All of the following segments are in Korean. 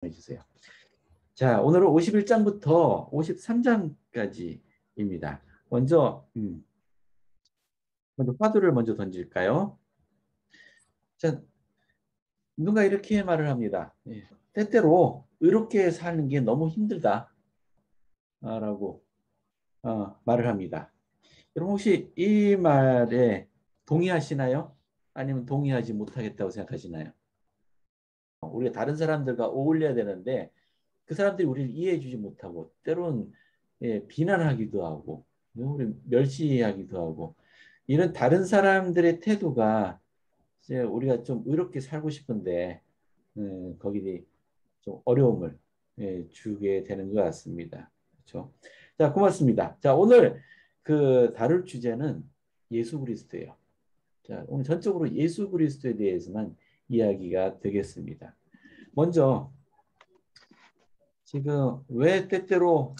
해주세요. 자, 오늘은 51장부터 53장까지입니다. 먼저 화두를 먼저 던질까요? 자, 누가 이렇게 말을 합니다. 때때로 의롭게 사는 게 너무 힘들다 라고 말을 합니다. 여러분 혹시 이 말에 동의하시나요? 아니면 동의하지 못하겠다고 생각하시나요? 우리가 다른 사람들과 어울려야 되는데 그 사람들이 우리를 이해해 주지 못하고 때로는 비난하기도 하고 우리 멸시하기도 하고 이런 다른 사람들의 태도가 이제 우리가 좀 의롭게 살고 싶은데 거기에 좀 어려움을 주게 되는 것 같습니다. 그렇죠? 자, 고맙습니다. 자, 오늘 그 다룰 주제는 예수 그리스도예요. 자, 오늘 전적으로 예수 그리스도에 대해서만 이야기가 되겠습니다. 먼저 지금 왜 때때로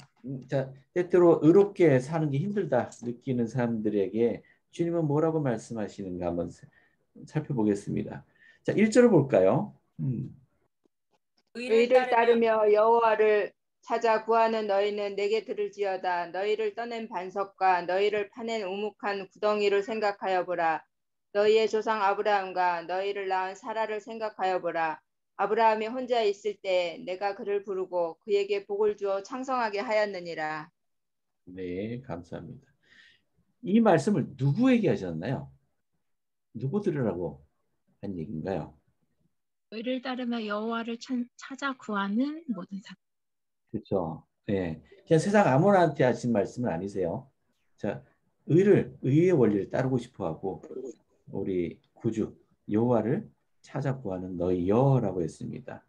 의롭게 사는 게 힘들다 느끼는 사람들에게 주님은 뭐라고 말씀하시는가 한번 살펴보겠습니다. 자, 1절을 볼까요? 의를 따르며 여호와를 찾아 구하는 너희는 내게 들을지어다. 너희를 떠낸 반석과 너희를 파낸 우묵한 구덩이를 생각하여 보라. 너희의 조상 아브라함과 너희를 낳은 사라를 생각하여 보라. 아브라함이 혼자 있을 때 내가 그를 부르고 그에게 복을 주어 창성하게 하였느니라. 네, 감사합니다. 이 말씀을 누구에게 하셨나요? 누구 들으라고 한 얘기인가요? 의를 따르며 여호와를 찾아 구하는 모든 사람. 그렇죠. 네, 그냥 세상 아무나한테 하신 말씀은 아니세요. 자, 의의 원리를 따르고 싶어하고 우리 구주 여호와를 찾아 구하는 너희여라고 했습니다.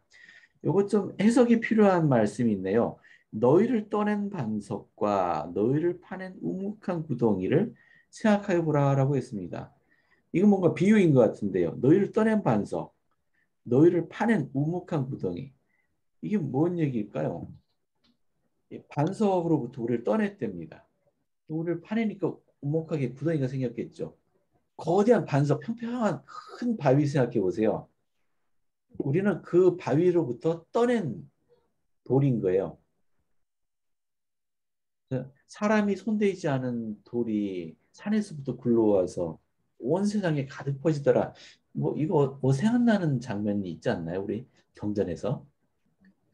요거 좀 해석이 필요한 말씀이 있네요. 너희를 떠낸 반석과 너희를 파낸 우묵한 구덩이를 생각하여 보라라고 했습니다. 이건 뭔가 비유인 것 같은데요. 너희를 떠낸 반석, 너희를 파낸 우묵한 구덩이. 이게 뭔 얘기일까요? 반석으로부터 우리를 떠냈답니다. 우리를 파내니까 우묵하게 구덩이가 생겼겠죠. 거대한 반석, 평평한 큰 바위 생각해 보세요. 우리는 그 바위로부터 떠낸 돌인 거예요. 사람이 손대지 않은 돌이 산에서부터 굴러와서 온 세상에 가득 퍼지더라. 뭐 이거 뭐 생각나는 장면이 있지 않나요? 우리 경전에서.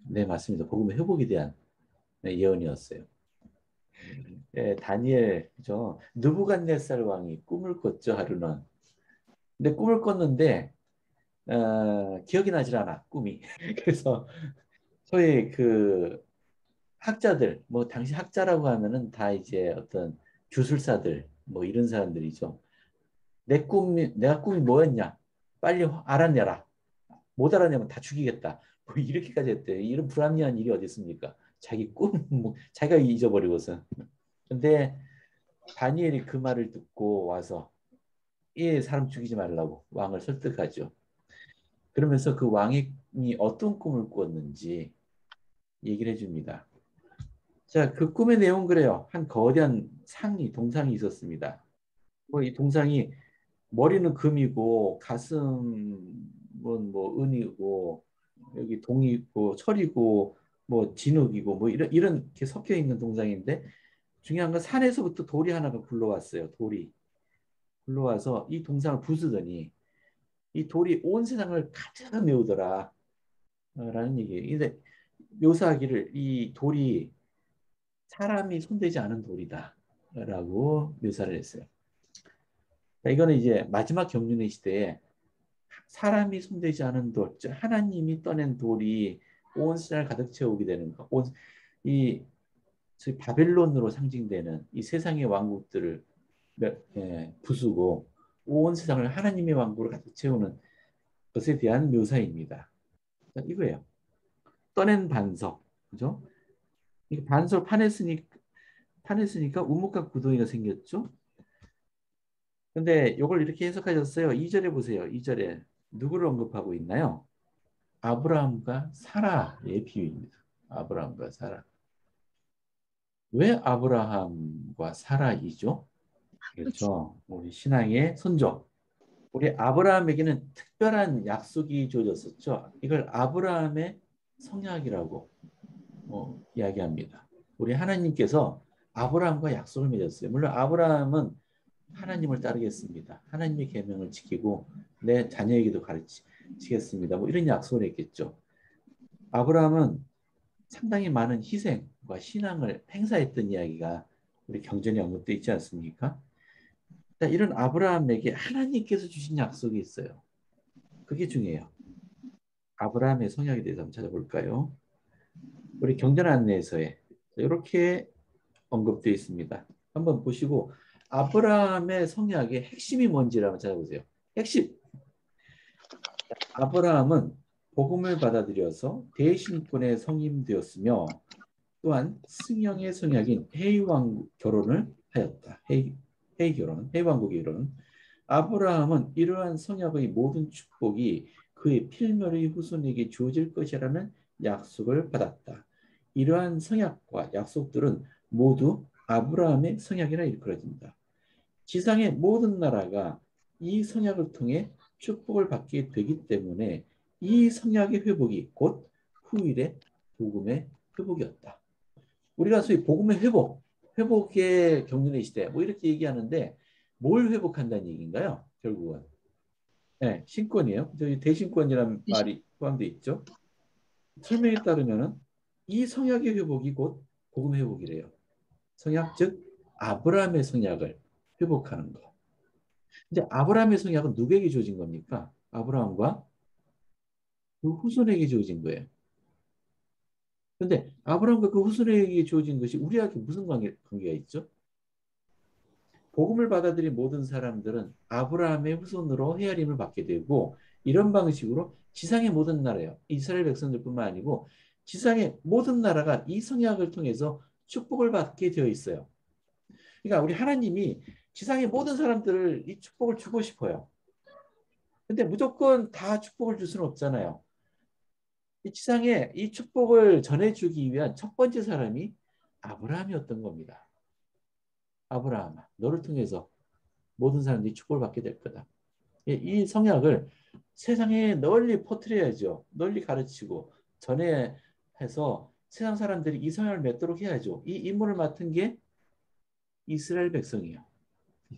네, 맞습니다. 복음의 회복에 대한 예언이었어요. 다니엘, 그죠? 느부갓네살 왕이 꿈을 꿨죠, 하루는. 근데 꿈을 꿨는데 기억이 나질 않아, 꿈이. 그래서 소위 그 학자들, 뭐 당시 학자라고 하면은 다 이제 어떤 주술사들, 뭐 이런 사람들이죠. 내가 꿈이 뭐였냐? 빨리 알아내라. 못 알아내면 다 죽이겠다. 뭐 이렇게까지 했대요. 이런 불합리한 일이 어디 있습니까? 자기 꿈, 뭐 자기가 잊어버리고서. 근데 다니엘이 그 말을 듣고 와서 사람 죽이지 말라고 왕을 설득하죠. 그러면서 그 왕이 어떤 꿈을 꿨는지 얘기를 해줍니다. 자, 그 꿈의 내용 그래요. 한 거대한 동상이 있었습니다. 뭐 이 동상이 머리는 금이고 가슴은 뭐 은이고 여기 동이 있고 철이고 뭐 진흙이고 뭐 이런 게 섞여 있는 동상인데 중요한 건 산에서부터 돌이 하나가 굴러왔어요. 돌이 굴러와서 이 동상을 부수더니 이 돌이 온 세상을 가득 메우더라 라는 얘기예요. 근데 묘사하기를 이 돌이 사람이 손대지 않은 돌이다 라고 묘사를 했어요. 이거는 이제 마지막 경륜의 시대에 사람이 손대지 않은 돌, 즉 하나님이 떠낸 돌이 온 세상을 가득 채우게 되는 것. 이 바벨론으로 상징되는 이 세상의 왕국들을 부수고 온 세상을 하나님의 왕국으로 가득 채우는 것에 대한 묘사입니다. 이거예요. 떠낸 반석, 그죠? 이 반석 파냈으니까 우묵한 구덩이가 생겼죠. 근데 이걸 이렇게 해석하셨어요. 2절에 보세요. 2절에 누구를 언급하고 있나요? 아브라함과 사라의 비유입니다. 아브라함과 사라. 왜 아브라함과 사라이죠? 그렇죠. 우리 신앙의 선조. 우리 아브라함에게는 특별한 약속이 주어졌었죠. 이걸 아브라함의 성약이라고 이야기합니다. 우리 하나님께서 아브라함과 약속을 맺었어요. 물론 아브라함은 하나님을 따르겠습니다. 하나님의 계명을 지키고 내 자녀에게도 가르치겠습니다. 뭐 이런 약속을 했겠죠. 아브라함은 상당히 많은 희생과 신앙을 행사했던 이야기가 우리 경전에 언급되어 있지 않습니까? 자, 이런 아브라함에게 하나님께서 주신 약속이 있어요. 그게 중요해요. 아브라함의 성약에 대해서 한번 찾아볼까요? 우리 경전 안내서에 이렇게 언급되어 있습니다. 한번 보시고 아브라함의 성약의 핵심이 뭔지를 한번 찾아보세요. 핵심. 아브라함은 복음을 받아들여서 대신권의 성임 되었으며 또한 승형의 성약인 헤이왕 결혼을 하였다. 헤이 결혼, 헤이왕국의 결혼. 아브라함은 이러한 성약의 모든 축복이 그의 필멸의 후손에게 주어질 것이라는 약속을 받았다. 이러한 성약과 약속들은 모두 아브라함의 성약이라 일컬어진다. 지상의 모든 나라가 이 성약을 통해 축복을 받게 되기 때문에 이 성약의 회복이 곧 후일의 복음의 회복이었다. 우리가 소위 복음의 회복, 회복의 경륜의 시대 뭐 이렇게 얘기하는데 뭘 회복한다는 얘기인가요? 결국은 네, 신권이에요. 저희 대신권이라는 말이 포함되어 있죠. 설명에 따르면은 이 성약의 회복이 곧 복음 회복이래요. 성약 즉 아브라함의 성약을 회복하는 거. 근데 아브라함의 성약은 누구에게 주어진 겁니까? 아브라함과 그 후손에게 주어진 거예요. 근데 아브라함과 그 후손에게 주어진 것이 우리에게 무슨 관계가 있죠? 복음을 받아들인 모든 사람들은 아브라함의 후손으로 헤아림을 받게 되고 이런 방식으로 지상의 모든 나라요. 이스라엘 백성들뿐만 아니고 지상의 모든 나라가 이 성약을 통해서 축복을 받게 되어 있어요. 그러니까 우리 하나님이 지상의 모든 사람들을 이 축복을 주고 싶어요. 근데 무조건 다 축복을 줄 수는 없잖아요. 이 지상에 이 축복을 전해주기 위한 첫 번째 사람이 아브라함이었던 겁니다. 아브라함아, 너를 통해서 모든 사람들이 축복을 받게 될 거다. 이 성약을 세상에 널리 퍼뜨려야죠. 널리 가르치고 전해해서 세상 사람들이 이 성약을 맺도록 해야죠. 이 임무를 맡은 게 이스라엘 백성이에요.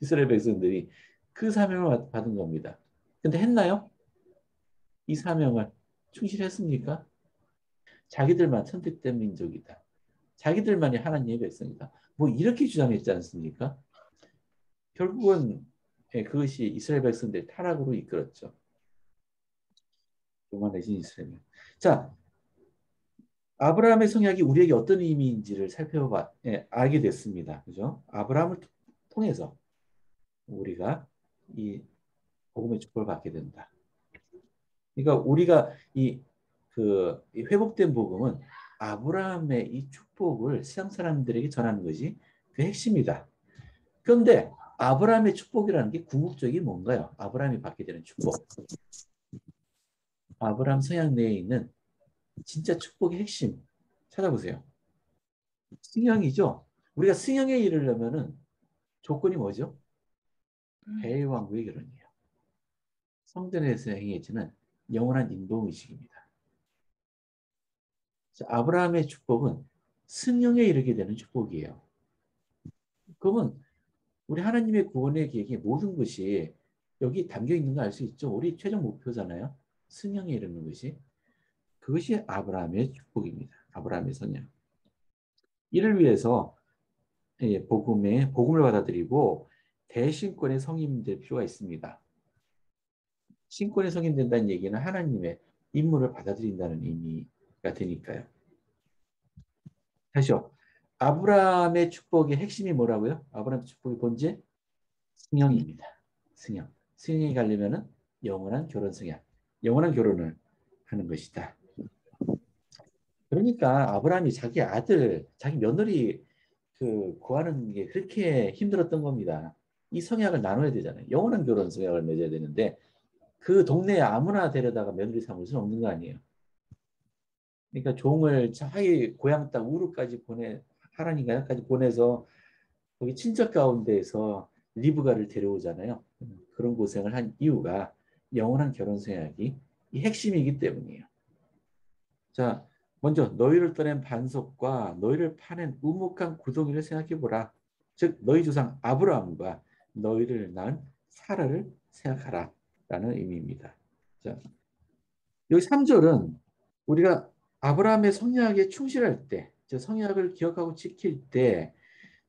이스라엘 백성들이 그 사명을 받은 겁니다. 근데 했나요? 이 사명을 충실했습니까? 자기들만 선택된 민족이다. 자기들만이 하나님의 백성이다. 뭐 이렇게 주장했지 않습니까? 결국은 그것이 이스라엘 백성들의 타락으로 이끌었죠. 교만해진 이스라엘. 자, 아브라함의 성약이 우리에게 어떤 의미인지를 알게 됐습니다. 그죠? 아브라함을 통해서 우리가 이 복음의 축복을 받게 된다. 그러니까 우리가 이 회복된 복음은 아브라함의 이 축복을 세상 사람들에게 전하는 것이 그 핵심이다. 그런데 아브라함의 축복이라는 게 궁극적이 뭔가요? 아브라함이 받게 되는 축복. 아브라함 성약 내에 있는 진짜 축복의 핵심 찾아보세요. 승형이죠. 우리가 승형에 이르려면은 조건이 뭐죠? 대왕국의 결혼이에요. 성전에서 행해지는 영원한 인도의식입니다. 아브라함의 축복은 승형에 이르게 되는 축복이에요. 그러면 우리 하나님의 구원의 계획의 모든 것이 여기 담겨 있는 거 알 수 있죠. 우리 최종 목표잖아요. 승형에 이르는 것이. 그것이 아브라함의 축복입니다. 아브라함의 선약. 이를 위해서 복음을 받아들이고 대신권의 성인 될 필요가 있습니다. 신권의 성인 된다는 얘기는 하나님의 임무를 받아들인다는 의미가 되니까요. 다시요. 아브라함의 축복의 핵심이 뭐라고요? 아브라함의 축복의 본질? 승형입니다. 승형. 승형이 가려면은 영원한 결혼 승약. 영원한 결혼을 하는 것이다. 그러니까 아브라함이 자기 아들, 자기 며느리 구하는 게 그렇게 힘들었던 겁니다. 이 성약을 나눠야 되잖아요. 영원한 결혼 성약을 맺어야 되는데 그 동네에 아무나 데려다가 며느리 삼을 수는 없는 거 아니에요. 그러니까 종을 자기 고향 땅 우르까지 하란인가요까지 보내서 거기 친척 가운데에서 리브가를 데려오잖아요. 그런 고생을 한 이유가 영원한 결혼 생활이 이 핵심이기 때문이에요. 자, 먼저 너희를 떠낸 반석과 너희를 파낸 우묵한 구덩이를 생각해 보라. 즉 너희 조상 아브라함과 너희를 낳은 사라를 생각하라 라는 의미입니다. 자, 여기 3절은 우리가 아브라함의 성약에 충실할 때, 즉 성약을 기억하고 지킬 때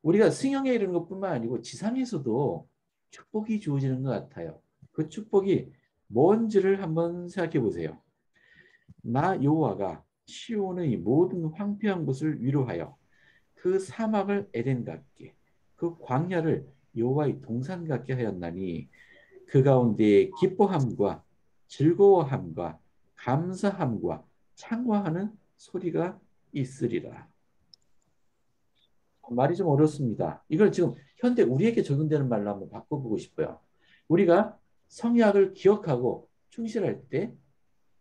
우리가 승형에 이르는 것뿐만 아니고 지상에서도 축복이 주어지는 것 같아요. 그 축복이 뭔지를 한번 생각해 보세요. 나 여호와가 시온의 모든 황폐한 곳을 위로하여 그 사막을 에덴 같게 그 광야를 여호와의 동산 같게 하였나니 그 가운데 기뻐함과 즐거워함과 감사함과 창과하는 소리가 있으리라. 말이 좀 어렵습니다. 이걸 지금 현대 우리에게 적용되는 말로 한번 바꿔보고 싶어요. 우리가 성약을 기억하고 충실할 때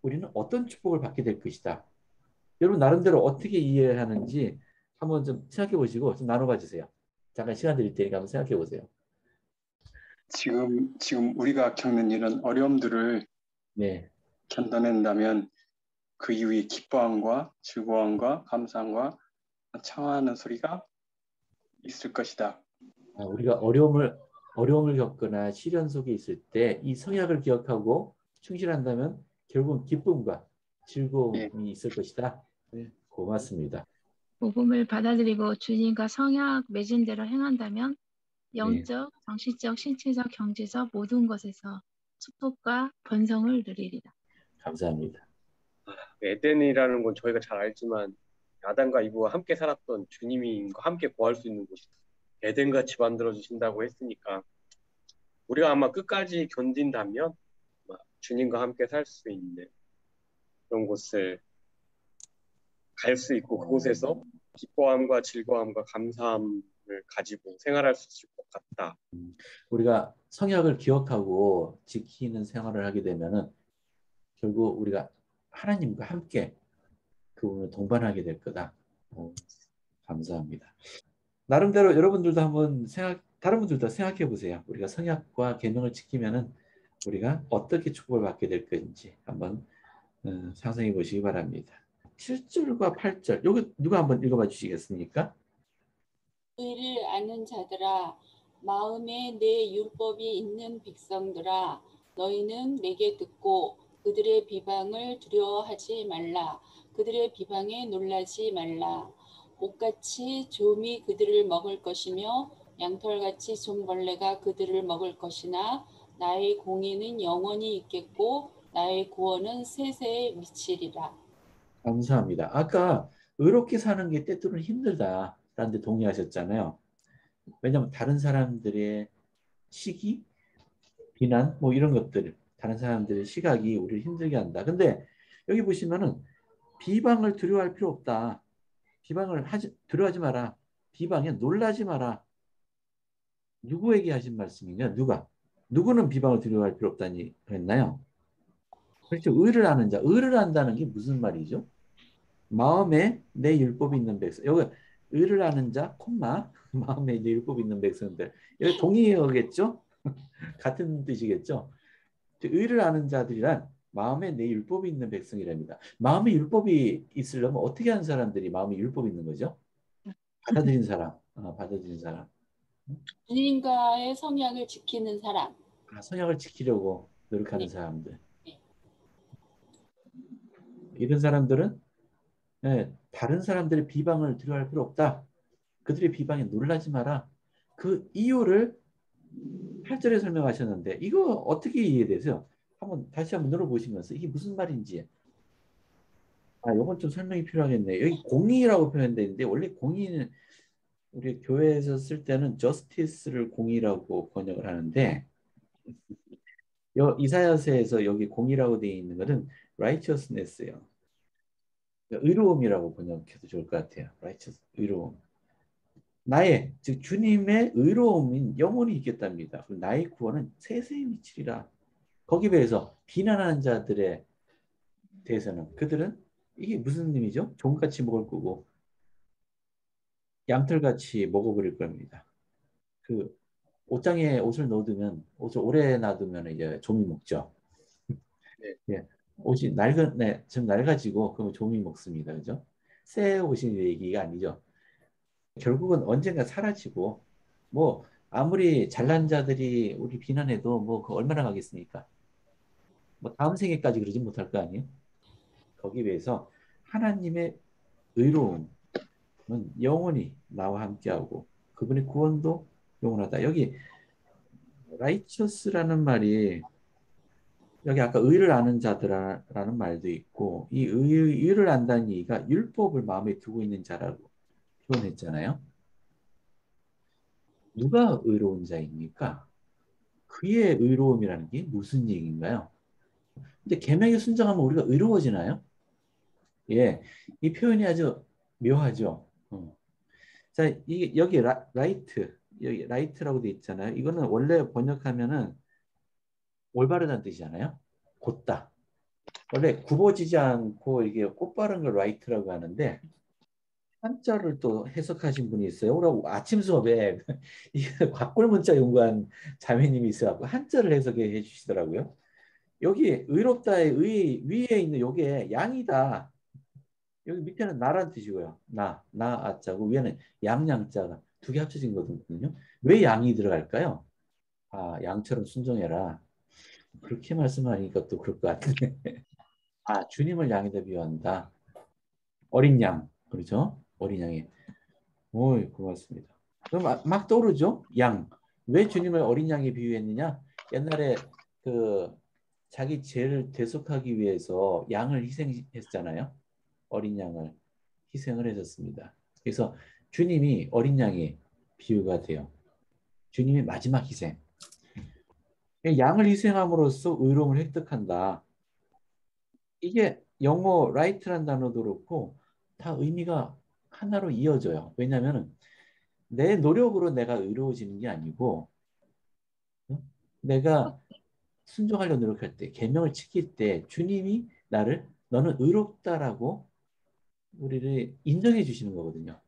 우리는 어떤 축복을 받게 될 것이다. 여러분 나름대로 어떻게 이해하는지 한번 좀 생각해 보시고 좀 나눠봐 주세요. 잠깐 시간 드릴 테니까 한번 생각해 보세요. 지금 우리가 겪는 이런 어려움들을 네. 견뎌낸다면 그 이후에 기뻐함과 즐거움과 감사함과 창화하는 소리가 있을 것이다. 우리가 어려움을 겪거나 시련 속에 있을 때 이 성약을 기억하고 충실한다면 결국은 기쁨과 즐거움이 예. 있을 것이다. 네, 고맙습니다. 복음을 받아들이고 주님과 성약 맺은 대로 행한다면 영적, 정신적, 신체적, 경제적 모든 것에서 축복과 번성을 누리리라. 감사합니다. 에덴이라는 건 저희가 잘 알지만 아담과 이브와 함께 살았던 주님과 함께 거할 수 있는 곳이다. 에덴같이 만들어주신다고 했으니까 우리가 아마 끝까지 견딘다면 주님과 함께 살 수 있는 그런 곳을 갈 수 있고 그곳에서 기뻐함과 즐거움과 감사함을 가지고 생활할 수 있을 것 같다. 우리가 성약을 기억하고 지키는 생활을 하게 되면은 결국 우리가 하나님과 함께 그분을 동반하게 될 거다. 감사합니다. 나름대로 여러분들도 한번 다른 분들도 생각해 보세요. 우리가 성약과 계명을 지키면은 우리가 어떻게 축복을 받게 될 건지 한번 상상해 보시기 바랍니다. 7절과 8절 여기 누가 한번 읽어봐 주시겠습니까? 의를 아는 자들아, 마음에 내 율법이 있는 백성들아, 너희는 내게 듣고 그들의 비방을 두려워하지 말라. 그들의 비방에 놀라지 말라. 옥같이 좀이 그들을 먹을 것이며 양털같이 좀벌레가 그들을 먹을 것이나 나의 공의는 영원히 있겠고 나의 구원은 세세에 미치리라. 감사합니다. 아까 의롭게 사는 게 때때로는 힘들다라는 데 동의하셨잖아요. 왜냐하면 다른 사람들의 시기, 비난 뭐 이런 것들 다른 사람들의 시각이 우리를 힘들게 한다. 근데 여기 보시면은 비방을 두려워할 필요 없다. 두려워하지 마라. 비방에 놀라지 마라. 누구에게 하신 말씀이냐? 누구는 비방을 두려워할 필요 없다니 그랬나요? 그렇죠. 의를 안다는 게 무슨 말이죠? 마음에 내 율법이 있는 백성. 여기 의를 아는 자, 콤마 마음에 내 율법이 있는 백성들. 여기 동의어겠죠? 같은 뜻이겠죠? 의를 아는 자들이란 마음에 내 율법이 있는 백성이랍니다. 마음에 율법이 있으려면 어떻게 하는 사람들이 마음에 율법이 있는 거죠? 받아들인 사람. 받아들인 사람. 주님과의 성약을 지키는 사람. 성약을 지키려고 노력하는 네. 사람들. 네. 이런 사람들은 다른 사람들의 비방을 두려워할 필요 없다. 그들의 비방에 놀라지 마라. 그 이유를 8절에 설명하셨는데 이거 어떻게 이해되세요? 다시 한번 눌러보시면서 이게 무슨 말인지. 이건 좀 설명이 필요하겠네요. 여기 공의라고 표현되어 있는데 원래 공의는 우리 교회에서 쓸 때는 justice를 공의라고 번역을 하는데 이사야서에서 여기 공의라고 되어 있는 것은 righteousness예요. 의로움이라고 번역해도 좋을 것 같아요. righteous, 의로움. 즉 주님의 의로움인 영원히 있겠답니다. 나의 구원은 세세에 미치리라. 거기에 비해서 비난하는 자들에 대해서는 그들은 이게 무슨 의미죠? 종같이 먹을 거고 양털같이 먹어버릴 겁니다. 그 옷장에 옷을 넣어두면 옷을 오래 놔두면 이제 좀이 먹죠. 네. 예. 옷이 낡은, 네, 좀 낡아지고 그러면 좀이 먹습니다. 그죠? 새 옷이 얘기가 아니죠. 결국은 언젠가 사라지고 뭐 아무리 잘난 자들이 우리 비난해도 뭐 그 얼마나 가겠습니까? 뭐 다음 생에까지 그러지 못할 거 아니에요? 거기에 비해서 하나님의 의로움은 영원히 나와 함께하고 그분의 구원도 영원하다. 여기 righteous라는 말이 여기 아까 의를 아는 자들라는 말도 있고 이 의를 안다는 얘기가 율법을 마음에 두고 있는 자라고 표현했잖아요. 누가 의로운 자입니까? 그의 의로움이라는 게 무슨 얘기인가요? 근데 계명에 순종하면 우리가 의로워지나요? 예, 이 표현이 아주 묘하죠. 자, 이 여기 라이트 여기 라이트라고 돼 있잖아요. 이거는 원래 번역하면은 올바르다는 뜻이잖아요. 곧다. 원래 굽어지지 않고 이게 곧바른 걸 라이트라고 하는데 한자를 또 해석하신 분이 있어요. 오늘 아침 수업에 이 곽골문자 연구한 자매님이 있어갖고 한자를 해석해 주시더라고요. 여기 의롭다의 의 위에 있는 요게 양이다. 여기 밑에는 나란 뜻이고요. 아자고 위에는 양양자가 두 개 합쳐진 거거든요. 왜 양이 들어갈까요? 아, 양처럼 순종해라. 그렇게 말씀하니까 또 그럴 것 같은데. 아, 주님을 양에다 비유한다. 어린 양, 그렇죠? 어린 양이. 오, 고맙습니다. 그럼 막 떠오르죠? 양. 왜 주님을 어린 양에 비유했느냐? 옛날에 그 자기 죄를 대속하기 위해서 양을 희생했잖아요. 어린 양을 희생을 해줬습니다. 그래서 주님이 어린 양의 비유가 돼요. 주님의 마지막 희생. 양을 희생함으로써 의로움을 획득한다. 이게 영어 right라는 단어도 그렇고 다 의미가 하나로 이어져요. 왜냐하면 내 노력으로 내가 의로워지는 게 아니고 내가 순종하려 노력할 때 계명을 지킬 때 주님이 나를 너는 의롭다라고 우리를 인정해 주시는 거거든요.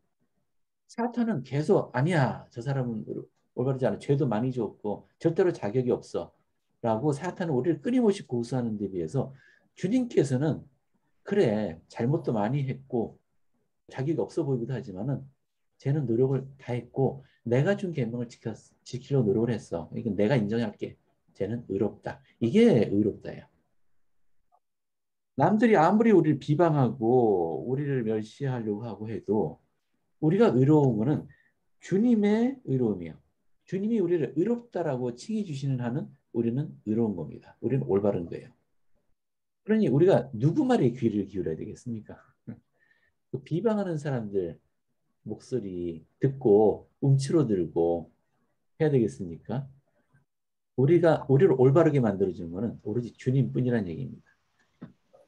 사탄은 계속 아니야 저 사람은 올바르지 않아 죄도 많이 지었고 절대로 자격이 없어 라고 사탄은 우리를 끊임없이 고수하는 데 비해서 주님께서는 그래 잘못도 많이 했고 자격이 없어 보이기도 하지만은 쟤는 노력을 다 했고 내가 준 계명을 지키려 노력을 했어. 이건 내가 인정할게. 쟤는 의롭다. 이게 의롭다예요. 남들이 아무리 우리를 비방하고 우리를 멸시하려고 하고 해도 우리가 의로운 거는 주님의 의로움이에요. 주님이 우리를 의롭다라고 칭해 주시는 한은 우리는 의로운 겁니다. 우리는 올바른 거예요. 그러니 우리가 누구 말에 귀를 기울여야 되겠습니까? 그 비방하는 사람들 목소리 듣고 움츠러들고 해야 되겠습니까? 우리를 올바르게 만들어주는 것은 오로지 주님뿐이라는 얘기입니다.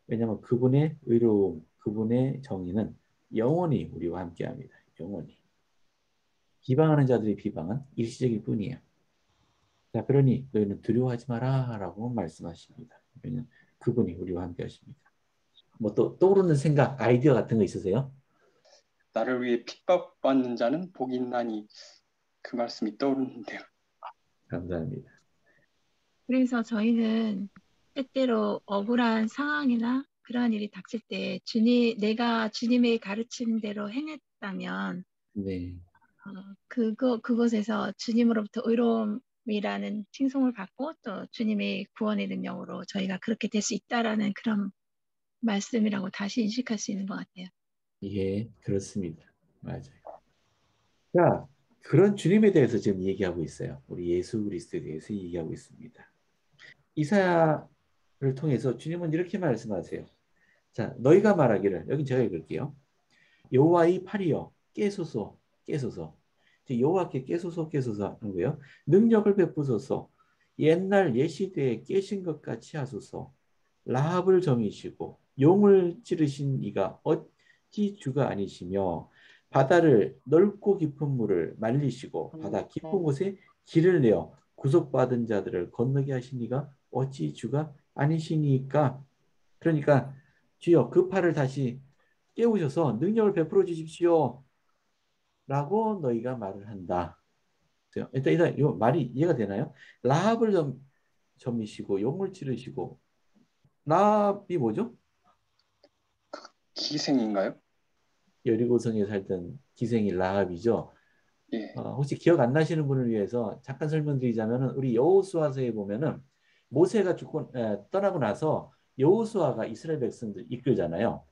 왜냐하면 그분의 의로움, 그분의 정의는 영원히 우리와 함께합니다. 영원히. 비방하는 자들의 비방은 일시적일 뿐이에요. 자, 그러니 너희는 두려워하지 마라라고 말씀하십니다. 왜냐하면 그분이 우리와 함께하십니다. 뭐 또 떠오르는 생각, 아이디어 같은 거 있으세요? 나를 위해 핍박받는 자는 복이 있나니 그 말씀이 떠오르는데요. 감사합니다. 그래서 저희는 때때로 억울한 상황이나 그러한 일이 닥칠 때 내가 주님의 가르침대로 행했다면 네. 그곳에서 주님으로부터 의로움이라는 칭송을 받고 또 주님의 구원의 능력으로 저희가 그렇게 될 수 있다라는 그런 말씀이라고 다시 인식할 수 있는 것 같아요. 예, 그렇습니다. 맞아요. 자, 그런 주님에 대해서 지금 얘기하고 있어요. 우리 예수 그리스도에 대해서 얘기하고 있습니다. 이사야를 통해서 주님은 이렇게 말씀하세요. 자, 너희가 말하기를, 여기 제가 읽을게요. 여호와의 팔이여 깨소서 깨소서. 여호와께 깨소서 깨소서 하는 거예요. 능력을 베푸소서. 옛날 옛시대에 깨신 것 같이 하소서. 라합을 점이시고 용을 찌르신 이가 어찌 주가 아니시며 바다를 넓고 깊은 물을 말리시고 바다 깊은 곳에 길을 내어 구속받은 자들을 건너게 하신 이가 어찌 주가 아니시니까. 그러니까 주여 그 팔을 다시 깨우셔서 능력을 베풀어 주십시오 라고 너희가 말을 한다. 일단 이 말이 이해가 되나요? 라합을 점이시고 용을 치르시고 라합이 뭐죠? 기생인가요? 여리고성에 살던 기생이 라합이죠. 예. 혹시 기억 안 나시는 분을 위해서 잠깐 설명드리자면은 우리 여호수아서에 보면은 모세가 떠나고 나서 여호수아가 이스라엘 백성들 이끌잖아요.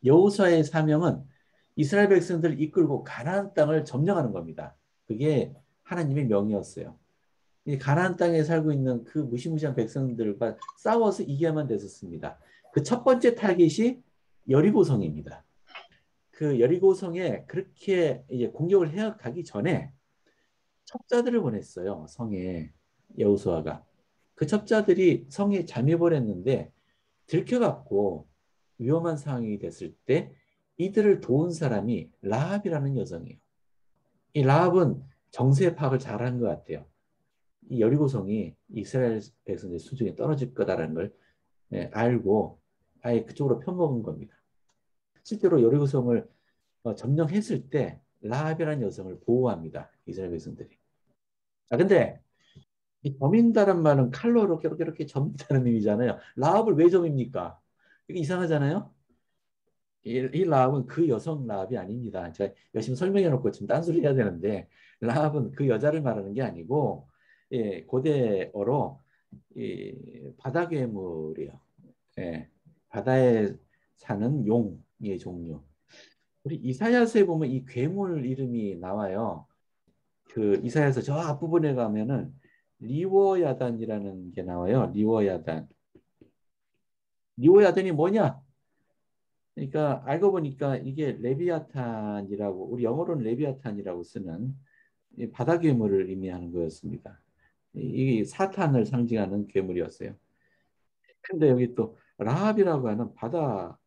여호수아의 사명은 이스라엘 백성들을 이끌고 가나안 땅을 점령하는 겁니다. 그게 하나님의 명이었어요. 이 가나안 땅에 살고 있는 그 무시무시한 백성들과 싸워서 이겨야만 됐었습니다. 그 첫 번째 타겟이 여리고성입니다. 그 여리고성에 그렇게 이제 공격을 해 가기 전에 첩자들을 보냈어요. 성에 여호수아가. 그 첩자들이 성에 잠입을 했는데 들켜갖고 위험한 상황이 됐을 때 이들을 도운 사람이 라합이라는 여성이에요. 이 라합은 정세 파악을 잘한 것 같아요. 이 여리고성이 이스라엘 백성의 수중에 떨어질 거다라는 걸 알고 아예 그쪽으로 편먹은 겁니다. 실제로 여리고성을 점령했을 때 라합이라는 여성을 보호합니다. 이스라엘 백성들이. 근데 이 점인다란 말은 칼로 이렇게 점다는 의미잖아요. 라합을 왜 점입니까? 이게 이상하잖아요. 이 라합은 그 여성 라합이 아닙니다. 제가 열심히 설명해 놓고 지금 딴소리 해야 되는데 라합은 그 여자를 말하는 게 아니고 고대어로 바다 괴물이에요. 바다에 사는 용의 종류. 우리 이사야서에 보면 이 괴물 이름이 나와요. 그 이사야서 저 앞부분에 가면은 리워야단이라는 게 나와요. 리워야단. 리워야단이 뭐냐? 그러니까 알고 보니까 이게 레비아탄이라고 우리 영어로는 레비아탄이라고 쓰는 바다 괴물을 의미하는 거였습니다. 이게 사탄을 상징하는 괴물이었어요. 근데 여기 또 라합이라고 하는 바다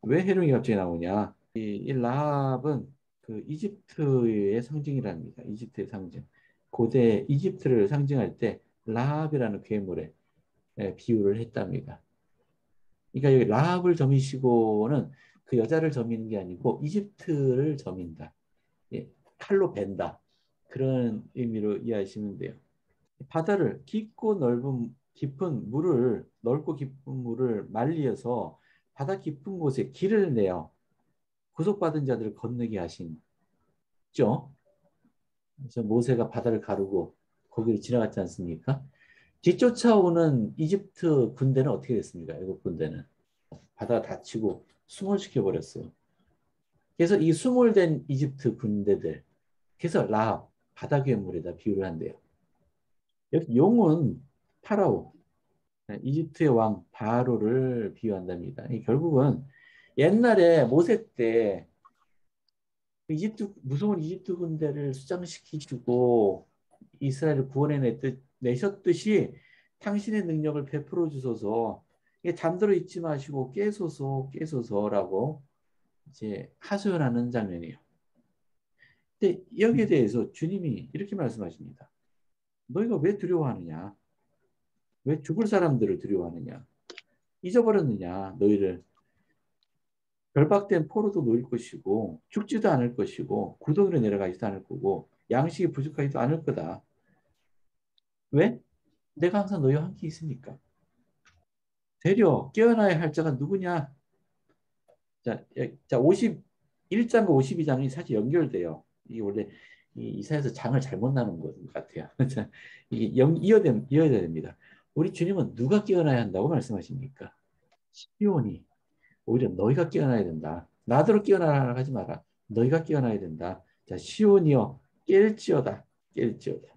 왜 해룡이 갑자기 나오냐? 이 라합은 그 이집트의 상징이랍니다. 이집트의 상징. 고대 이집트를 상징할 때 라합이라는 괴물에 비유를 했답니다. 그러니까 여기 라합을 점이시고는 그 여자를 점이는 게 아니고 이집트를 점인다. 칼로 벤다. 그런 의미로 이해하시면 돼요. 바다를 넓고 깊은 물을 말리어서 바다 깊은 곳에 길을 내어 구속받은 자들을 건너게 하신 죠. 그래서 모세가 바다를 가르고 거기를 지나갔지 않습니까? 뒤쫓아오는 이집트 군대는 어떻게 됐습니까? 애국 군대는 바다가 닫히고 숨을 시켜버렸어요. 그래서 이 수몰된 이집트 군대들, 그래서 라합, 바다 괴물에다 비유를 한대요. 여기 용은 파라오, 이집트의 왕 바로를 비유한답니다. 결국은 옛날에 모세 때 무서운 이집트 군대를 수장시키시고 이스라엘을 내셨듯이 당신의 능력을 베풀어 주소서. 잠들어 있지 마시고 깨소서라고 이제 하소연하는 장면이에요. 근데 여기에 대해서 주님이 이렇게 말씀하십니다. 너희가 왜 두려워하느냐? 왜 죽을 사람들을 두려워하느냐? 잊어버렸느냐? 너희를 결박된 포로도 놓일 것이고 죽지도 않을 것이고 구덩이로 내려가지도 않을 거고 양식이 부족하지도 않을 거다. 왜? 내가 항상 너희와 함께 있으니까. 되려 깨어나야 할 자가 누구냐? 자 51장과 52장이 사실 연결돼요. 이게 원래 이사야서 장을 잘못 나눈 것 같아요. 이게 이어야 됩니다. 우리 주님은 누가 깨어나야 한다고 말씀하십니까? 시온이. 오히려 너희가 깨어나야 된다. 나더러 깨어나라 하지 마라. 너희가 깨어나야 된다. 자, 시온이여 깰지어다. 깰지어다.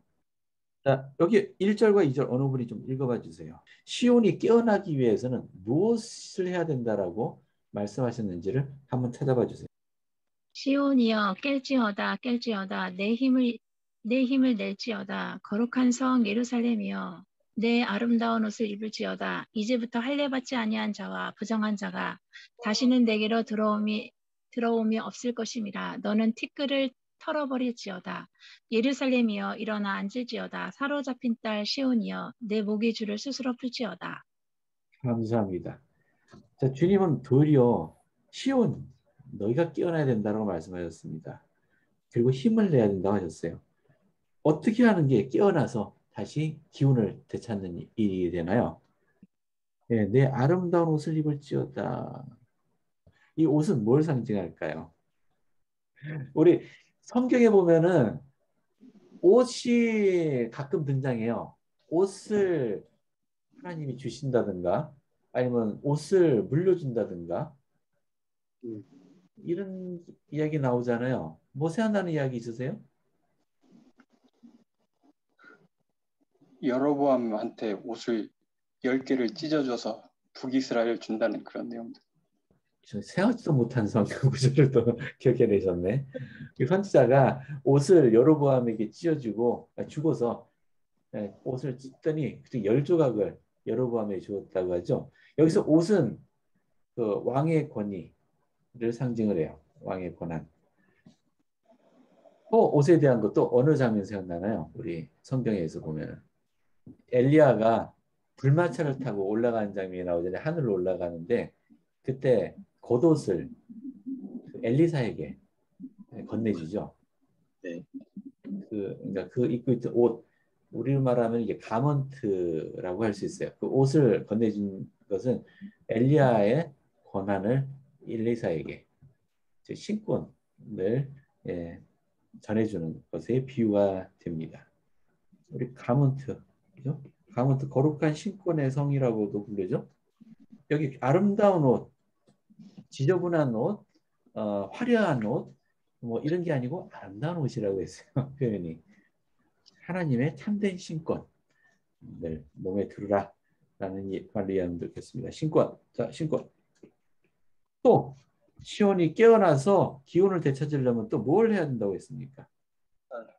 자, 여기 1절과 2절 어느 분이 좀 읽어봐 주세요. 시온이 깨어나기 위해서는 무엇을 해야 된다라고 말씀하셨는지를 한번 찾아봐 주세요. 시온이여 깰지어다 내 힘을 낼지어다. 거룩한 성 예루살렘이여 내 아름다운 옷을 입을지어다. 이제부터 할례받지 아니한 자와 부정한 자가 다시는 내게로 들어옴이 없을 것임이라. 너는 티끌을 털어버릴지어다. 예루살렘이여 일어나 앉을지어다. 사로잡힌 딸 시온이여 내 목의 줄을 스스로 풀지어다. 감사합니다. 자, 주님은 도리어 시온 너희가 깨어나야 된다고 말씀하셨습니다. 그리고 힘을 내야 된다고 하셨어요. 어떻게 하는 게 깨어나서 다시 기운을 되찾는 일이 되나요? 예, 내 아름다운 옷을 입을지어다. 이 옷은 뭘 상징할까요? 우리 성경에 보면은 옷이 가끔 등장해요. 옷을 하나님이 주신다든가 아니면 옷을 물려준다든가 음. 이런 이야기 나오잖아요. 뭐 생각나는 이야기 있으세요? 여로보암한테 옷을 10개를 찢어줘서 북이스라엘 준다는 그런 내용들. 저 생각지도 못한 성경 구절을 또 기억해내셨네. 그 선지자가 옷을 여로보암에게 찢어주고 주고서 옷을 찢더니 그 10조각을 여로보암에 주었다고 하죠. 여기서 옷은 그 왕의 권위를 상징을 해요. 왕의 권한. 또 옷에 대한 것도 어느 장면 생각나나요? 우리 성경에서 보면 엘리야가 불마차를 타고 올라가는 장면이 나오잖아요. 하늘로 올라가는데 그때 겉옷을 그 엘리사에게 건네주죠. 네. 그러니까 그 입고 있던 옷, 우리로 말하면 이게 가먼트라고 할 수 있어요. 그 옷을 건네준 것은 엘리야의 권한을 엘리사에게 신권을 전해주는 것에 비유가 됩니다. 우리 가문트, 그죠? 가문트 거룩한 신권의 성이라고도 부르죠. 여기 아름다운 옷, 지저분한 옷, 화려한 옷, 뭐 이런 게 아니고 아름다운 옷이라고 했어요. 표현이 하나님의 참된 신권을 몸에 두르라라는 말로 이해하겠습니다. 신권, 자 신권. 또 시온이 깨어나서 기온을 되찾으려면 또 뭘 해야 된다고 했습니까?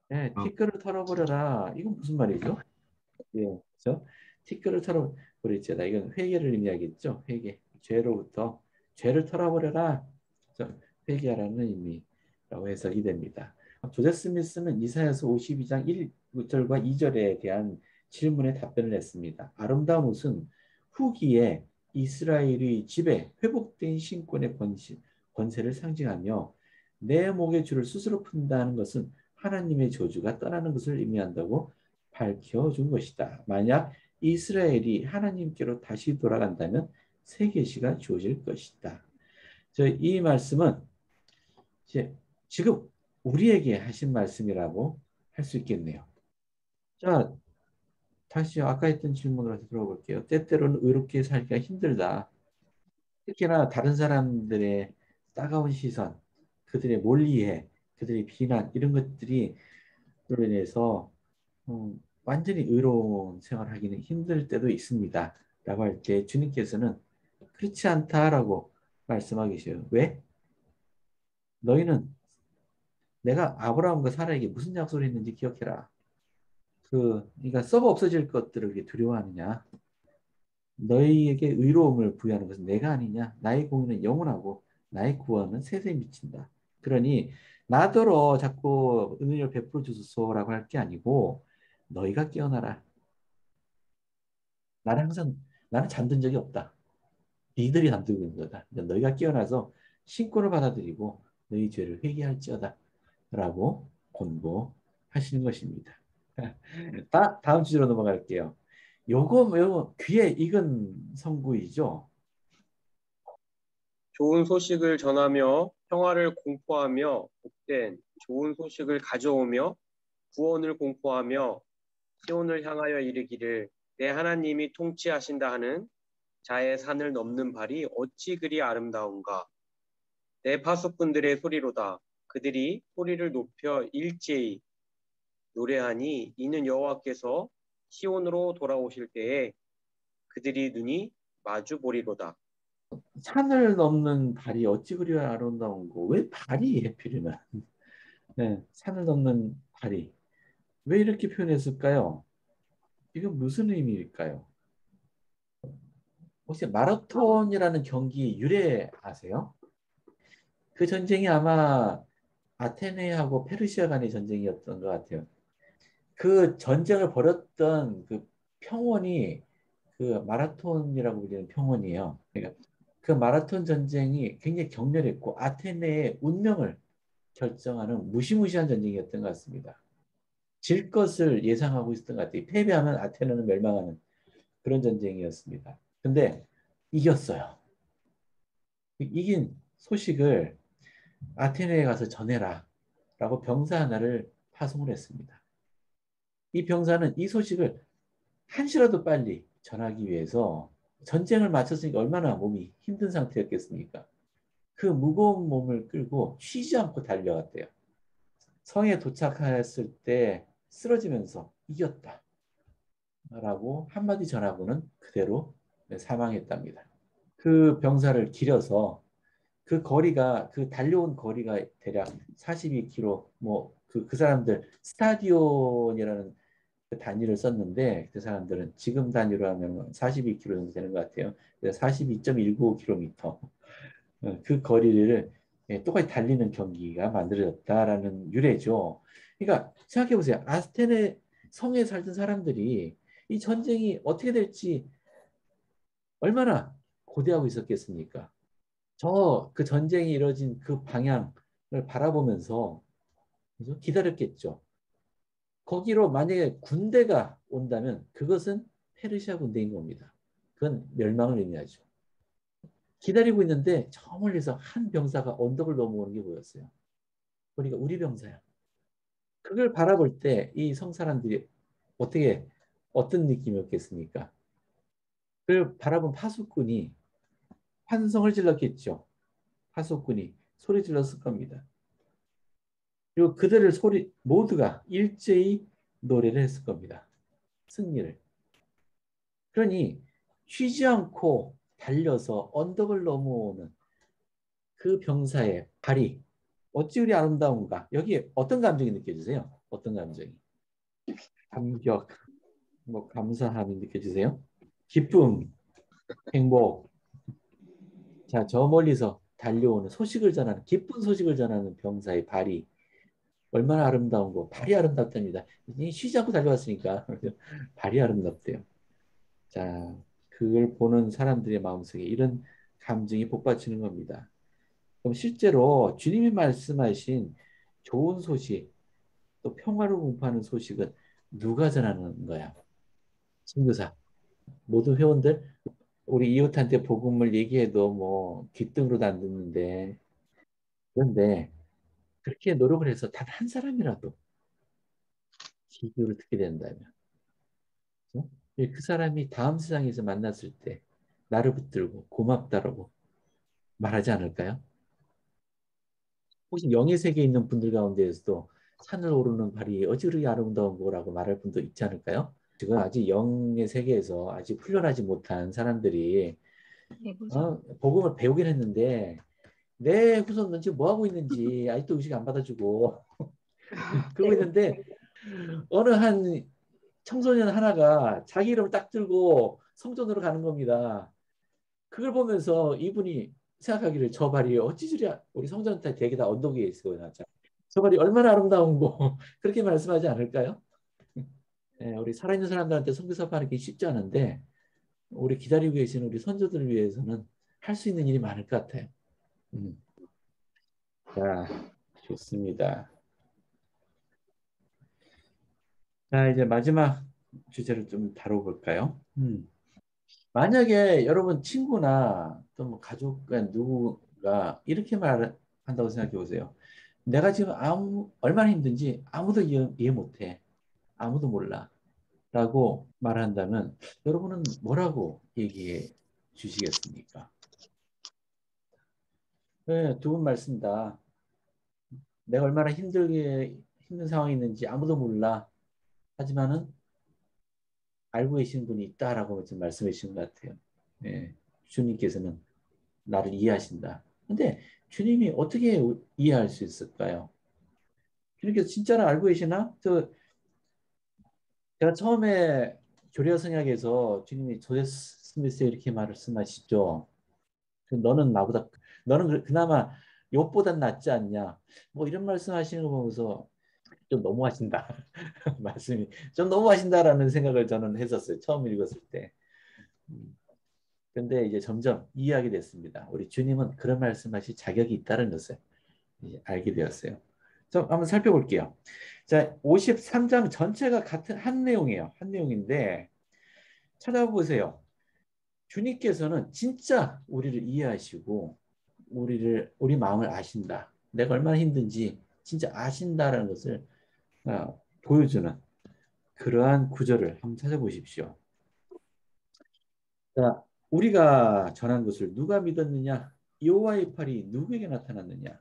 네, 티끌을 털어버려라. 이건 무슨 말이죠? 예, 그렇죠? 티끌을 털어버릴지어다. 이건 회개를 의미하겠죠. 회개. 죄로부터 죄를 털어버려라. 회개하라는 의미라고 해석이 됩니다. 조셉 스미스는 이사야서 52장 1절과 2절에 대한 질문에 답변을 했습니다. 아름다운 옷은 후기에 이스라엘의 집에 회복된 신권의 권세를 상징하며 내 목의 줄을 스스로 푼다는 것은 하나님의 저주가 떠나는 것을 의미한다고 밝혀준 것이다. 만약 이스라엘이 하나님께로 다시 돌아간다면 새 계시가 주어질 것이다. 이 말씀은 이제 지금 우리에게 하신 말씀이라고 할 수 있겠네요. 자, 다시 아까 했던 질문으로 들어볼게요. 때때로는 의롭게 살기가 힘들다. 특히나 다른 사람들의 따가운 시선, 그들의 몰리해, 그들의 비난 이런 것들이 로 인해서 완전히 의로운 생활을 하기는 힘들 때도 있습니다. 라고 할 때 주님께서는 그렇지 않다라고 말씀하고 계셔요. 왜? 너희는 내가 아브라함과 사라에게 무슨 약속을 했는지 기억해라. 그러니까 썩어 없어질 것들을 두려워하느냐? 너희에게 의로움을 부여하는 것은 내가 아니냐? 나의 공의는 영원하고 나의 구원은 세세에 미친다. 그러니 나더러 자꾸 은혜를 베풀어 주소서라고 할 게 아니고 너희가 깨어나라. 나는 잠든 적이 없다. 니들이 잠들고 있는 거다. 너희가 깨어나서 신권을 받아들이고 너희 죄를 회개할지어다. 라고 권고하시는 것입니다. 다음 주제로 넘어갈게요. 요거 귀에 익은 선구이죠. 좋은 소식을 전하며 평화를 공포하며 복된 좋은 소식을 가져오며 구원을 공포하며 시온을 향하여 이르기를 내 하나님이 통치하신다 하는 자의 산을 넘는 발이 어찌 그리 아름다운가. 내 파수꾼들의 소리로다. 그들이 소리를 높여 일제히 노래하니 이는 여호와께서 시온으로 돌아오실 때에 그들이 눈이 마주 보리로다. 산을 넘는 발이 어찌 그리 아름다운 거. 왜 발이 해필이면. 네, 산을 넘는 발이. 왜 이렇게 표현했을까요? 이건 무슨 의미일까요? 혹시 마라톤이라는 경기 유래 아세요? 그 전쟁이 아마 아테네하고 페르시아 간의 전쟁이었던 것 같아요. 그 전쟁을 벌였던 그 평원이 그 마라톤이라고 불리는 평원이에요. 그러니까 그 마라톤 전쟁이 굉장히 격렬했고 아테네의 운명을 결정하는 무시무시한 전쟁이었던 것 같습니다. 질 것을 예상하고 있었던 것 같아요. 패배하면 아테네는 멸망하는 그런 전쟁이었습니다. 근데 이겼어요. 이긴 소식을 아테네에 가서 전해라 라고 병사 하나를 파송을 했습니다. 이 병사는 이 소식을 한시라도 빨리 전하기 위해서 전쟁을 마쳤으니까 얼마나 몸이 힘든 상태였겠습니까? 그 무거운 몸을 끌고 쉬지 않고 달려갔대요. 성에 도착했을 때 쓰러지면서 이겼다 라고 한마디 전하고는 그대로 사망했답니다. 그 병사를 기려서 그 거리가, 그 달려온 거리가 대략 42km, 그 사람들 스타디온이라는 그 단위를 썼는데, 그 사람들은 지금 단위로 하면 42km 정도 되는 것 같아요. 42.195km. 그 거리를 똑같이 달리는 경기가 만들어졌다라는 유래죠. 그러니까 생각해 보세요. 아스테네 성에 살던 사람들이 이 전쟁이 어떻게 될지 얼마나 고대하고 있었겠습니까? 그 전쟁이 이뤄진 그 방향을 바라보면서 그죠? 기다렸겠죠. 거기로 만약에 군대가 온다면 그것은 페르시아 군대인 겁니다. 그건 멸망을 의미하죠. 기다리고 있는데 저 멀리서 한 병사가 언덕을 넘어오는 게 보였어요. 그러니까 우리 병사야. 그걸 바라볼 때 이 성 사람들이 어떤 느낌이었겠습니까? 그걸 바라본 파수꾼이 환성을 질렀겠죠. 파수꾼이 소리 질렀을 겁니다. 그리고 그들을 모두가 일제히 노래를 했을 겁니다. 승리를. 그러니 쉬지 않고 달려서 언덕을 넘어오는 그 병사의 발이 어찌 그리 아름다운가. 여기에 어떤 감정이 느껴지세요? 어떤 감정이? 감격, 감사함이 느껴지세요? 기쁨, 행복. 자, 저 멀리서 달려오는 소식을 전하는, 기쁜 소식을 전하는 병사의 발이 얼마나 아름다운 발이 아름답답니다. 쉬지 않고 달려왔으니까 발이 아름답대요. 자, 그걸 보는 사람들의 마음속에 이런 감정이 복받치는 겁니다. 그럼 실제로 주님이 말씀하신 좋은 소식, 또 평화를 공포하는 소식은 누가 전하는 거야? 선교사. 모든 회원들, 우리 이웃한테 복음을 얘기해도 귀등으로도 안 듣는데, 그런데 그렇게 노력을 해서 단 한 사람이라도 기도를 듣게 된다면, 어? 그 사람이 다음 세상에서 만났을 때 나를 붙들고 고맙다라고 말하지 않을까요? 혹시 영의 세계에 있는 분들 가운데에서도 산을 오르는 발이 어찌 그렇게 아름다운 거라고 말할 분도 있지 않을까요? 지금 아직 영의 세계에서 아직 훈련하지 못한 사람들이 네, 그죠. 복음을 배우긴 했는데 내 후손은 지금 뭐 하고 있는지 아직도 의식 안 받아주고 그러고 있는데 어느 한 청소년 하나가 자기 이름을 딱 들고 성전으로 가는 겁니다. 그걸 보면서 이분이 생각하기를 저 발이 어찌 저리 우리 성전 대개 다 언덕 위에 있어요. 저 발이 얼마나 아름다운 거 그렇게 말씀하지 않을까요? 네, 우리 살아있는 사람들한테 선교사하는 게 쉽지 않은데 우리 기다리고 계시는 우리 선조들을 위해서는 할 수 있는 일이 많을 것 같아요. 자, 좋습니다. 자, 이제 마지막 주제를 좀 다뤄볼까요? 만약에 여러분 친구나 또 가족 누구가 이렇게 말한다고 생각해 보세요. 내가 지금 얼마나 힘든지 아무도 이해 못해. 아무도 몰라. 라고 말한다면 여러분은 뭐라고 얘기해 주시겠습니까? 네, 두 분 말씀 다 내가 얼마나 힘든 상황이 있는지 아무도 몰라. 하지만은 알고 계시는 분이 있다라고 지금 말씀해 주신 것 같아요. 네, 주님께서는 나를 이해하신다. 근데 주님이 어떻게 이해할 수 있을까요? 주님께서 진짜로 알고 계시나? 제가 처음에 교리와 성약에서 주님이 조세스 스미스에 이렇게 말씀하시죠. 너는 그나마 욥보단 낫지 않냐. 이런 말씀하시는 거 보면서 좀 너무하신다. 말씀이 좀 너무하신다라는 생각을 저는 했었어요. 처음 읽었을 때. 근데 이제 점점 이해하게 됐습니다. 우리 주님은 그런 말씀하실 자격이 있다는 것을 이제 알게 되었어요. 좀 한번 살펴볼게요. 자, 53장 전체가 같은 한 내용이에요. 한 내용인데 찾아보세요. 주님께서는 진짜 우리를 이해하시고 우리 마음을 아신다. 내가 얼마나 힘든지 진짜 아신다라는 것을 보여주는 그러한 구절을 한번 찾아보십시오. 자, 우리가 전한 것을 누가 믿었느냐? 여호와의 팔이 누구에게 나타났느냐?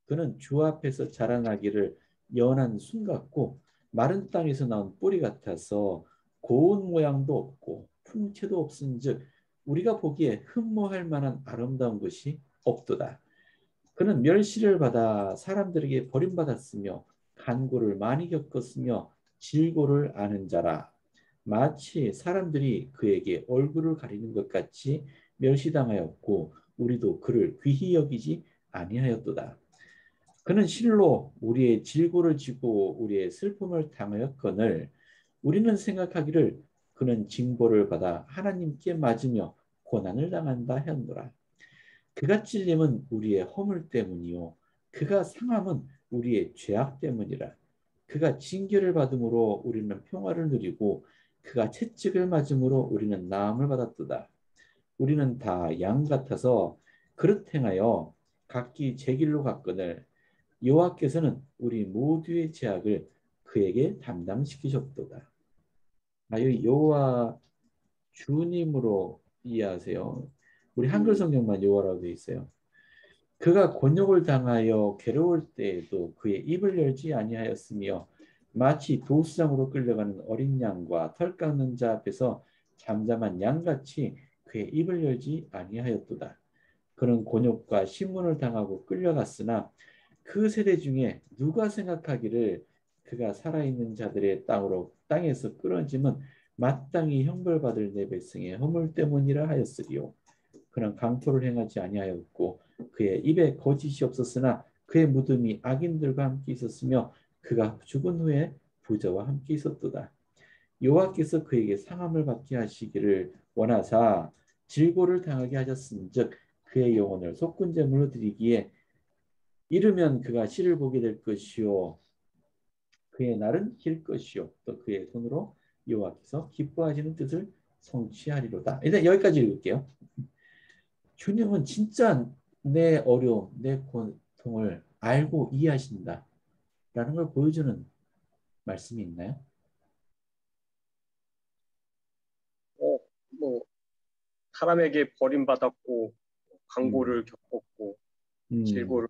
그는 주 앞에서 자라나기를 연한 순 같고 마른 땅에서 나온 뿌리 같아서 고운 모양도 없고 품체도 없은즉 우리가 보기에 흠모할 만한 아름다운 것이 없도다. 그는 멸시를 받아 사람들에게 버림받았으며 간고를 많이 겪었으며 질고를 아는 자라. 마치 사람들이 그에게 얼굴을 가리는 것 같이 멸시당하였고 우리도 그를 귀히 여기지 아니하였도다. 그는 실로 우리의 질고를 지고 우리의 슬픔을 당하였거늘 우리는 생각하기를 그는 징벌을 받아 하나님께 맞으며 고난을 당한다 하였노라. 그가 찔림은 우리의 허물 때문이요 그가 상함은 우리의 죄악 때문이라. 그가 징계를 받음으로 우리는 평화를 누리고 그가 채찍을 맞음으로 우리는 나음을 받았도다. 우리는 다 양 같아서 그릇 행하여 각기 제 길로 갔거늘 여호와께서는 우리 모두의 죄악을 그에게 담당시키셨도다. 여기 여호와 주님으로 이해하세요. 우리 한글 성경만 여호와라고 되어 있어요. 그가 곤욕을 당하여 괴로울 때에도 그의 입을 열지 아니하였으며 마치 도수장으로 끌려가는 어린 양과 털 깎는 자 앞에서 잠잠한 양같이 그의 입을 열지 아니하였도다. 그는 곤욕과 신문을 당하고 끌려갔으나 그 세대 중에 누가 생각하기를 그가 살아있는 자들의 땅에서 끌어짐은 마땅히 형벌받을 내 백성의 허물 때문이라 하였으리요. 그는 강포를 행하지 아니하였고 그의 입에 거짓이 없었으나 그의 무덤이 악인들과 함께 있었으며 그가 죽은 후에 부자와 함께 있었도다. 여호와께서 그에게 상함을 받게 하시기를 원하사 질고를 당하게 하셨은즉 그의 영혼을 속군제물로 드리기에 이르면 그가 시를 보게 될 것이요 그의 날은 길 것이요 또 그의 손으로 여호와께서 기뻐하시는 뜻을 성취하리로다. 일단 여기까지 읽을게요. 주님은 진짜 내 어려움, 내 고통을 알고 이해하신다 라는 걸 보여주는 말씀이 있나요? 뭐 사람에게 버림받았고 강고를 겪었고 질고를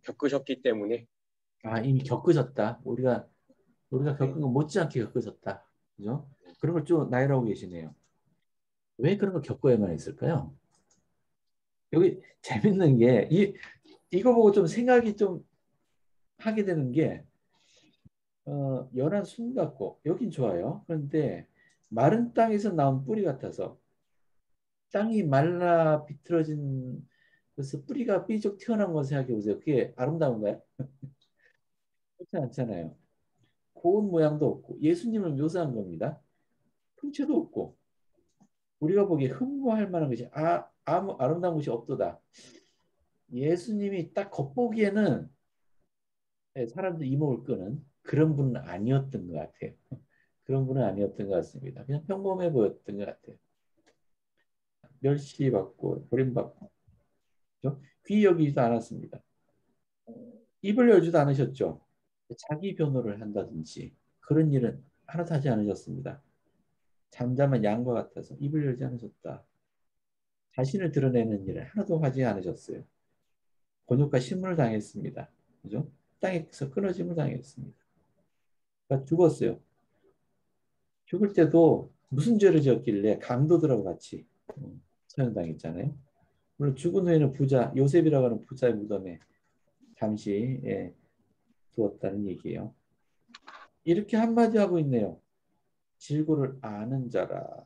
겪으셨기 때문에 이미 겪으셨다. 우리가 겪은 거 못지않게 겪으셨다. 그죠? 그런 걸 쭉 나열하고 계시네요. 왜 그런 걸 겪어야만 했을까요? 여기 재밌는 게 이거 보고 좀 생각이 좀 하게 되는 게 연한 순 같고 여긴 좋아요. 그런데 마른 땅에서 나온 뿌리 같아서 땅이 말라 비틀어진 그래서 뿌리가 삐죽 튀어나온 거 생각해 보세요. 그게 아름다운가요? 그렇지 않잖아요. 고운 모양도 없고 예수님을 묘사한 겁니다. 풍채도 없고 우리가 보기에 흠모할 만한 것이 아무 아름다운 것이 없도다. 예수님이 딱 겉보기에는 사람들 이목을 끄는 그런 분은 아니었던 것 같아요. 그런 분은 아니었던 것 같습니다. 그냥 평범해 보였던 것 같아요. 멸시받고 버림받고 귀히 여기지도 않았습니다. 입을 열지도 않으셨죠. 자기 변호를 한다든지 그런 일은 하나도 하지 않으셨습니다. 잠잠한 양과 같아서 입을 열지 않으셨다. 자신을 드러내는 일을 하나도 하지 않으셨어요. 곤욕과 신문을 당했습니다. 그죠? 땅에서 끊어짐을 당했습니다. 그러니까 죽었어요. 죽을 때도 무슨 죄를 지었길래 강도들하고 같이 처형당했잖아요. 물론 죽은 후에는 요셉이라고 하는 부자의 무덤에 잠시 두었다는 얘기예요. 이렇게 한마디 하고 있네요. 질고를 아는 자라.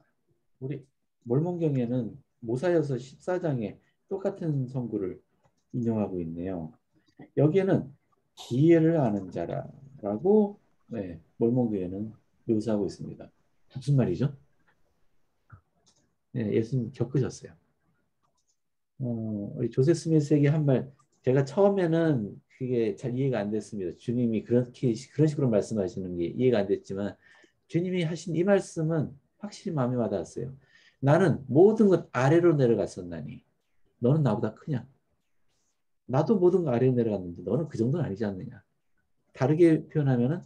우리 몰몬경에는 모사여서 14장에 똑같은 성구를 인용하고 있네요. 여기에는 지혜를 아는 자라라고 몰몬교회는 묘사하고 있습니다. 무슨 말이죠? 예수님 겪으셨어요. 우리 조세 스미스에게 한 말, 제가 처음에는 그게 잘 이해가 안 됐습니다. 주님이 그런 식으로 말씀하시는 게 이해가 안 됐지만 주님이 하신 이 말씀은 확실히 마음에 와닿았어요. 나는 모든 것 아래로 내려갔었나니 너는 나보다 크냐? 나도 모든 것 아래로 내려갔는데 너는 그 정도는 아니지 않느냐? 다르게 표현하면은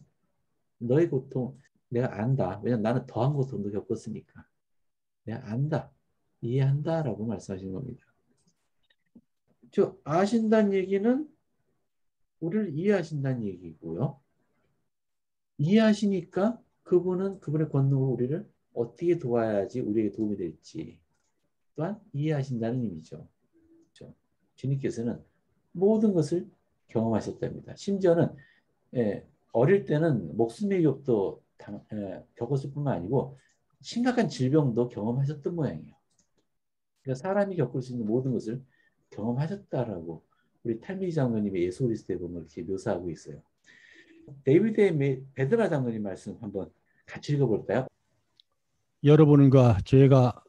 너의 고통 내가 안다. 왜냐면 나는 더한 고통도 겪었으니까. 내가 안다. 이해한다라고 말씀하시는 겁니다. 저 아신다는 얘기는 우리를 이해하신다는 얘기고요. 이해하시니까 그분은 그분의 권능으로 우리를 어떻게 도와야지 우리에게 도움이 될지 또한 이해하신다는 의미죠. 그렇죠? 주님께서는 모든 것을 경험하셨답니다. 심지어는 어릴 때는 목숨의 위협도 겪었을 뿐만 아니고 심각한 질병도 경험하셨던 모양이에요. 그러니까 사람이 겪을 수 있는 모든 것을 경험하셨다라고 우리 탈미지 장로님의 예수 그리스도에 보면 이렇게 묘사하고 있어요. 데이비드의 베드라 장로님 말씀 한번 같이 읽어볼까요? 여러분과 제가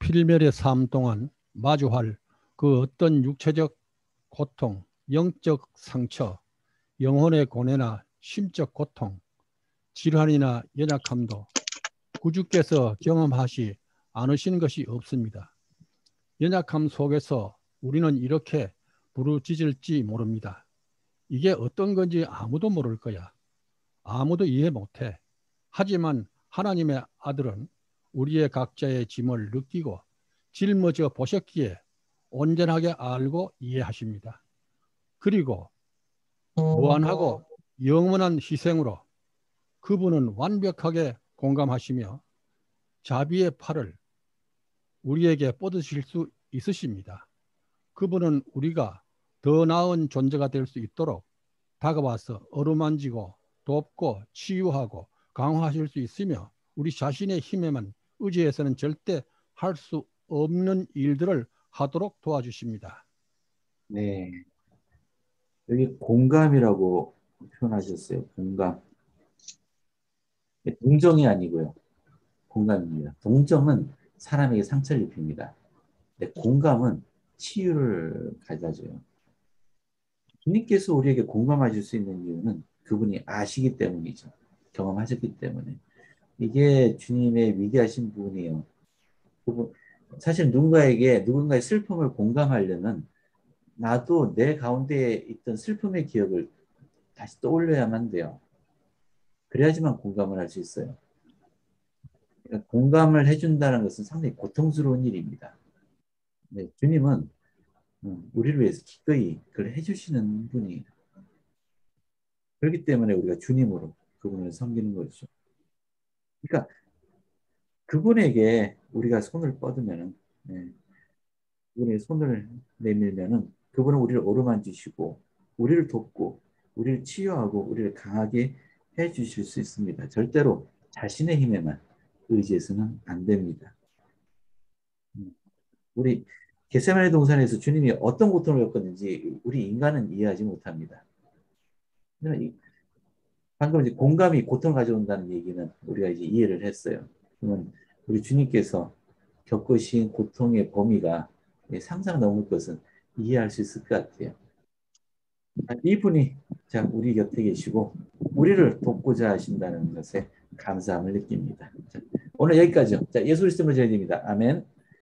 필멸의 삶 동안 마주할 그 어떤 육체적 고통, 영적 상처, 영혼의 고뇌나 심적 고통, 질환이나 연약함도 구주께서 경험하시 않으신 것이 없습니다. 연약함 속에서 우리는 이렇게 부르짖을지 모릅니다. 이게 어떤 건지 아무도 모를 거야. 아무도 이해 못해. 하지만 하나님의 아들은 우리의 각자의 짐을 느끼고 짊어져 보셨기에 온전하게 알고 이해하십니다. 그리고 무한하고 영원한 희생으로 그분은 완벽하게 공감하시며 자비의 팔을 우리에게 뻗으실 수 있으십니다. 그분은 우리가 더 나은 존재가 될 수 있도록 다가와서 어루만지고 돕고 치유하고 강화하실 수 있으며 우리 자신의 힘에만 의지해서는 절대 할 수 없는 일들을 하도록 도와주십니다. 네, 여기 공감이라고 표현하셨어요. 공감. 동정이 아니고요. 공감입니다. 동정은 사람에게 상처를 입힙니다. 공감은 치유를 가져다줘요. 주님께서 우리에게 공감하실 수 있는 이유는 그분이 아시기 때문이죠. 경험하셨기 때문에. 이게 주님의 위대하신 부분이에요. 사실 누군가의 슬픔을 공감하려면 나도 내 가운데에 있던 슬픔의 기억을 다시 떠올려야만 돼요. 그래야지만 공감을 할 수 있어요. 그러니까 공감을 해준다는 것은 상당히 고통스러운 일입니다. 네, 주님은 우리를 위해서 기꺼이 그걸 해주시는 분이에요. 그렇기 때문에 우리가 주님으로 그분을 섬기는 거죠. 그러니까 그분에게 우리가 손을 뻗으면은, 그분의 손을 내밀면은 그분은 우리를 어루만지시고 우리를 돕고 우리를 치유하고 우리를 강하게 해주실 수 있습니다. 절대로 자신의 힘에만 의지해서는 안 됩니다. 우리 겟세마네 동산에서 주님이 어떤 고통을 겪었는지 우리 인간은 이해하지 못합니다. 방금 이제 공감이 고통을 가져온다는 얘기는 우리가 이제 이해를 했어요. 그러면 우리 주님께서 겪으신 고통의 범위가 상상 넘을 것은 이해할 수 있을 것 같아요. 이분이 자 우리 곁에 계시고 우리를 돕고자 하신다는 것에 감사함을 느낍니다. 자, 오늘 여기까지요. 자, 예수 그리스도를 전해드립니다. 아멘.